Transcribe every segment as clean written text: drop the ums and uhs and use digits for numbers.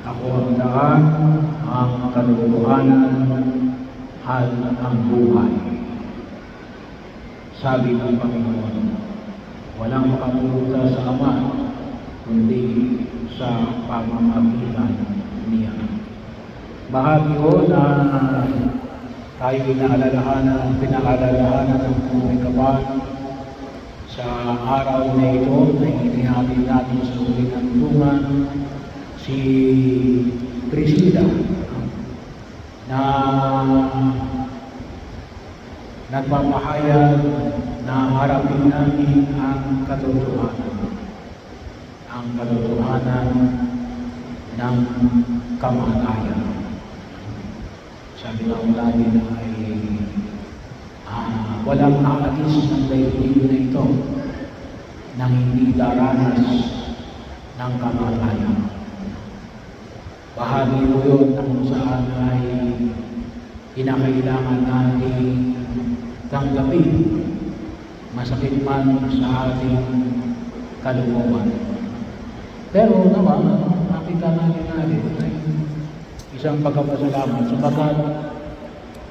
Ako ang daan, ang katotohanan, at ang buhay. Sabi ng Panginoon, walang makapunta sa Ama, kundi sa pamamagitan niya. Bahagi ho na tayo pinaalalahanan ng Panginoon Kapal sa araw na ito na inihatid natin sa uli ng tungan si Priscilla na nagpapahayag na harapin natin ang katotohanan ng kamatayan. Sabi ng natin ay walang aalis ng daigdig na ito nang hindi daranas ng kamatayan. Bahagi mo yun kung saan ay kinakailangan natin tanggapin, masakit man sa ating kalooban. Pero naman, nakita natin ay isang pagpapasalamat sapagkat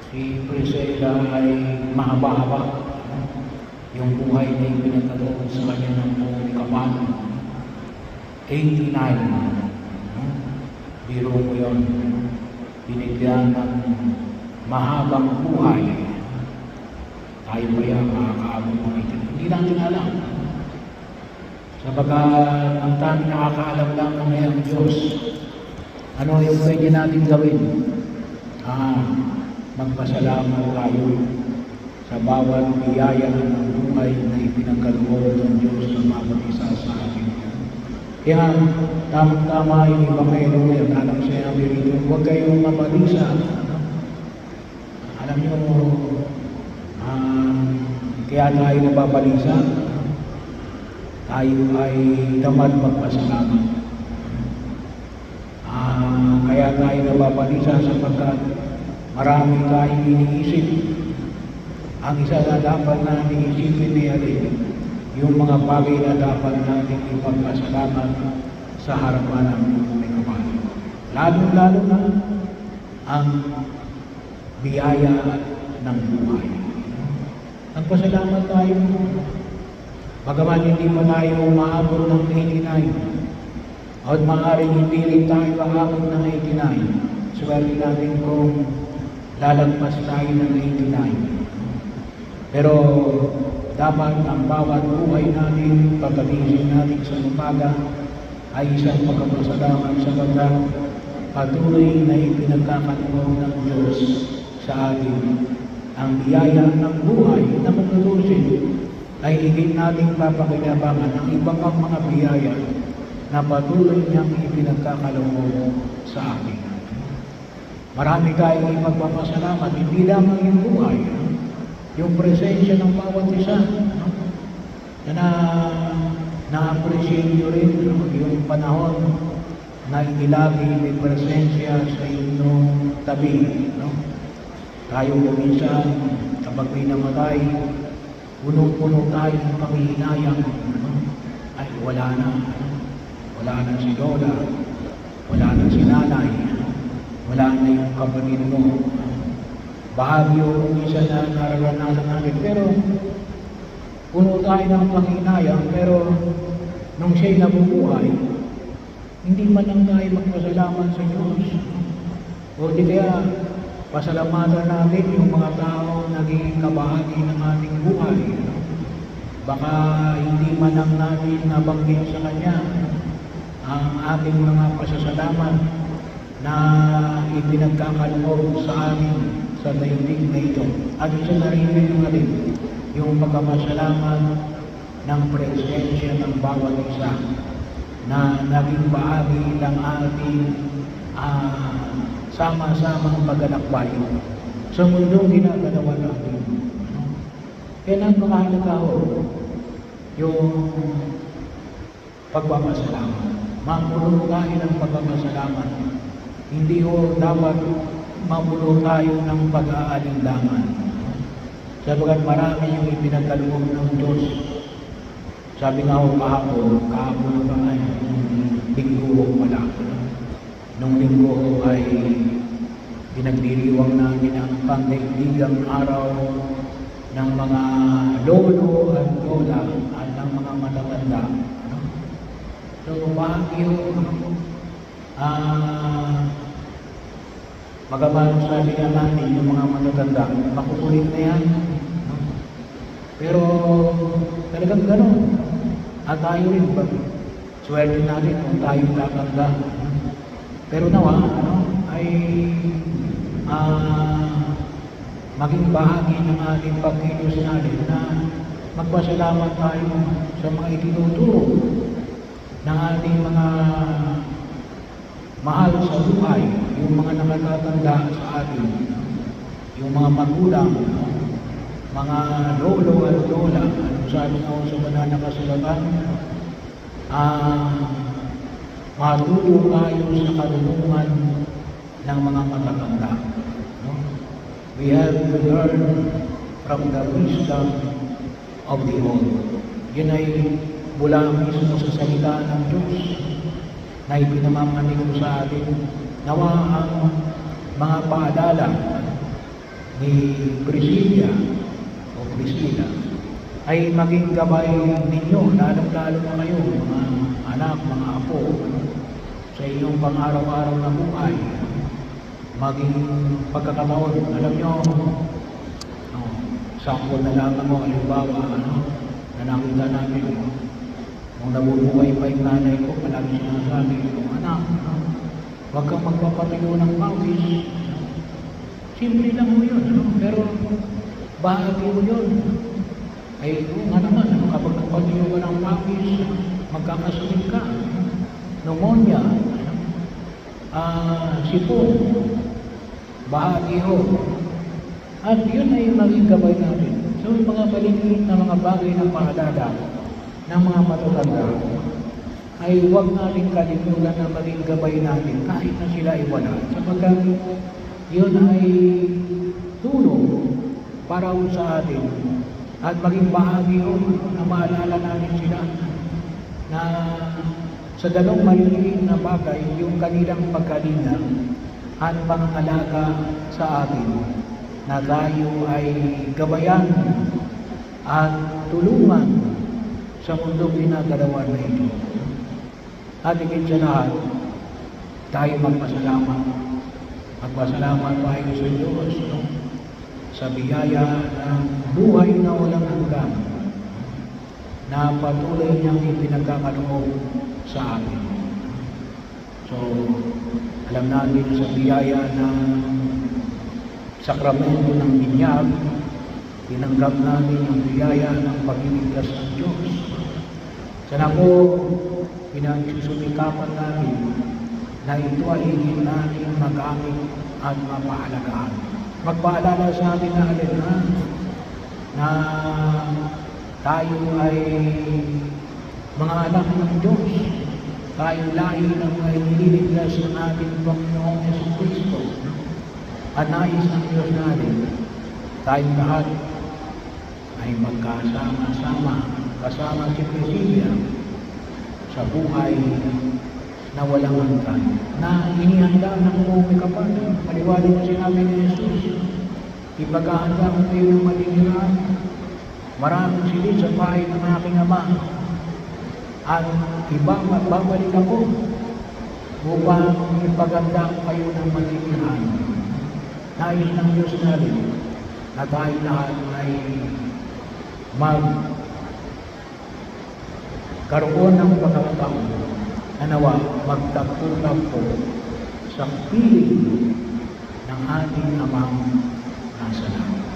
si Priscilla ay mahaba-haba yung buhay na ipinagkaloob sa kanya ng buong Kapal. 89. Biro mo yun. Binigyan ng mahabang buhay. Tayo ba yan makakaabot ng ito? Hindi natin alam. Sapagkat ang tanging nakakaalam lang ng mayang Diyos. Ano yung pwede natin gawin? Magpasalamat tayo sa bawat biyaya ng buhay na ipinagkaloob ng Diyos sa bawat isa sa atin. Kaya tamang-tama yung Ebanghelyo ngayon. Alam siya rito, huwag kayong mabalisa. Alam nyo, kaya tayo nababalisa. Tayo ay tamad magpasalamat. Kaya tayo nababalisa sapagkat marami tayong iniisip. Ang isa na dapat natin isipin niya yung mga bagay na dapat natin ipagpasalamat sa harapan ng may Kapal. Lalo-lalo na ang biyaya ng buhay. Nagpasalamat tayo. Bagaman hindi pa tayo umaabot ng 89 at maaaring hindi rin tayo aabot ng 89. Swerte natin kung lalagpas tayo ng 89. Pero dapat ang bawat buhay natin, pagkagising natin sa umaga, ay isang pagpapasalamat sapagkat patuloy na ipinagkakaloob ng Diyos sa atin. Ang biyaya ng buhay na magtutusin ay higit nating papakinabangan ang ibang pang mga biyaya na patuloy niyang ipinagkakaloob sa atin. Marami tayong ipagpapasalamat, hindi lamang yung buhay, yung presensya ng bawat isa, na na-appreciate nyo rin yung panahon na inilagi may presensya sa inyong tabi. Tayo minsan, kapag may namatay, punong-puno tayo ng panghihinayang. Ay, wala na si Lola, wala na si Nanay, wala na yung kapatid mo. Bahagi yung isa na nararanasan natin, pero puno tayo ng panghinayang, pero nung siya'y nabubuhay, hindi man lang tayo magpasalamat sa Diyos. O di kaya, pasalamatan natin yung mga tao naging kabahagi ng ating buhay. Baka hindi man lang natin nabanggit sa Kanya ang ating mga pasasalamat na ipinagkakaloob sa amin sa daigdig na ito. At isa na rin yung pagpapasalamat ng presensya ng bawat isa na naging bahagi ng ating sama-samang paglalakbay sa mundong ginagalawan natin. Kaya napakahalaga yung pagpapasalamat. Mapuno tayo ng pagpapasalamat. Hindi dapat mapuno tayo ng pag-aalinlangan. Sabagat marami yung ipinagkaloob ng Diyos. Sabi nga kahapon pa ay linggo pala. Nung pinagdiriwang namin ang pangdaigdigang araw ng mga lolo at lola at ng mga matatanda. Ano? So, Baguio, magaman sabi nga natin yung mga matatanda, makukulit na yan. No? Pero talagang gano'n. At tayo rin, swerte natin kung tayo tatanda. Pero nawa, ay maging bahagi ng ating pagkilos natin na magpasalamat tayo sa mga itinuturo ng ating mga mahal sa buhay, yung mga nakatatanda sa atin, yung mga magulang, mga lolo at lola. Anong sabi nga sa banal na kasulatan? Matuto tayo sa karunungan ng mga matatanda. No? We have to learn from the wisdom of the old. Yun ay mula mismo sa salita ng Diyos na ipinamamanig ko sa atin. Nawa ang mga paalala ni Priscilla o Priscilla ay maging gabay ninyo, lalong-lalo na kayo, mga anak, mga apo, sa inyong pang-araw-araw na buhay, maging pagkakataon. Alam nyo, sample na lang mo, halimbawa, na nakita namin, nung nabubuhay pa yung nanay ko, palagi sinasabi, anak, huwag kang magpapatuyo ng pawis. Simple lang mo yun, pero bahagi mo yun. Ay, nga naman, kapag nagpatuyo ka ng pawis, magkakasakit ka. Pneumonia, sipon, bahagi ho. At yun ay maging gabay natin. So, yung mga balingin na mga bagay na paalala ng mga matatanda ay huwag natin kalimutan na maging gabay natin kahit na sila ay wala. Sapagkat yun ay tulong para sa atin at maging bahagi yun na maalala natin sila na sa ganong maliliit na bagay yung kanilang pagkalinga at pangangalaga sa atin na tayo ay gabayan at tulungan sa mundong ginagalawan na ito. At higit sa lahat, tayo magpasalamat. Magpasalamat tayo sa Diyos sa biyaya ng buhay na walang hanggan na patuloy niyang ipinagkakaloob sa atin. So, alam natin sa biyaya ng sakramento ng binyag, tinanggap namin ang biyaya ng pagliligtas ng Diyos. Sana po, pinagsusumikapan namin na ito ay higit natin magamit at mapaalagaan. Magpaalala sa atin na na tayo ay mga anak ng Diyos. Tayo lahi ng mga iniligtas ng ating Panginoong Jesucristo. At nais ng Diyos natin, tayong lahat ay magkasama-sama, kasama si Priscilla sa buhay na walang hanggan, na inihanda ng buong kapatid. Paliwanag na sinabi ni Jesus, ipaghahanda ko kayo ng maliniraan, maraming silid sa bahay ng aking Ama, at babalik ako upang ipaghanda ko kayo ng maliniraan. Nais ng Diyos natin na tayo lahat ay magkaroon ng pagkakataon na nawa magtagpo-tagpo sa piling ng ating Amang nasa langit.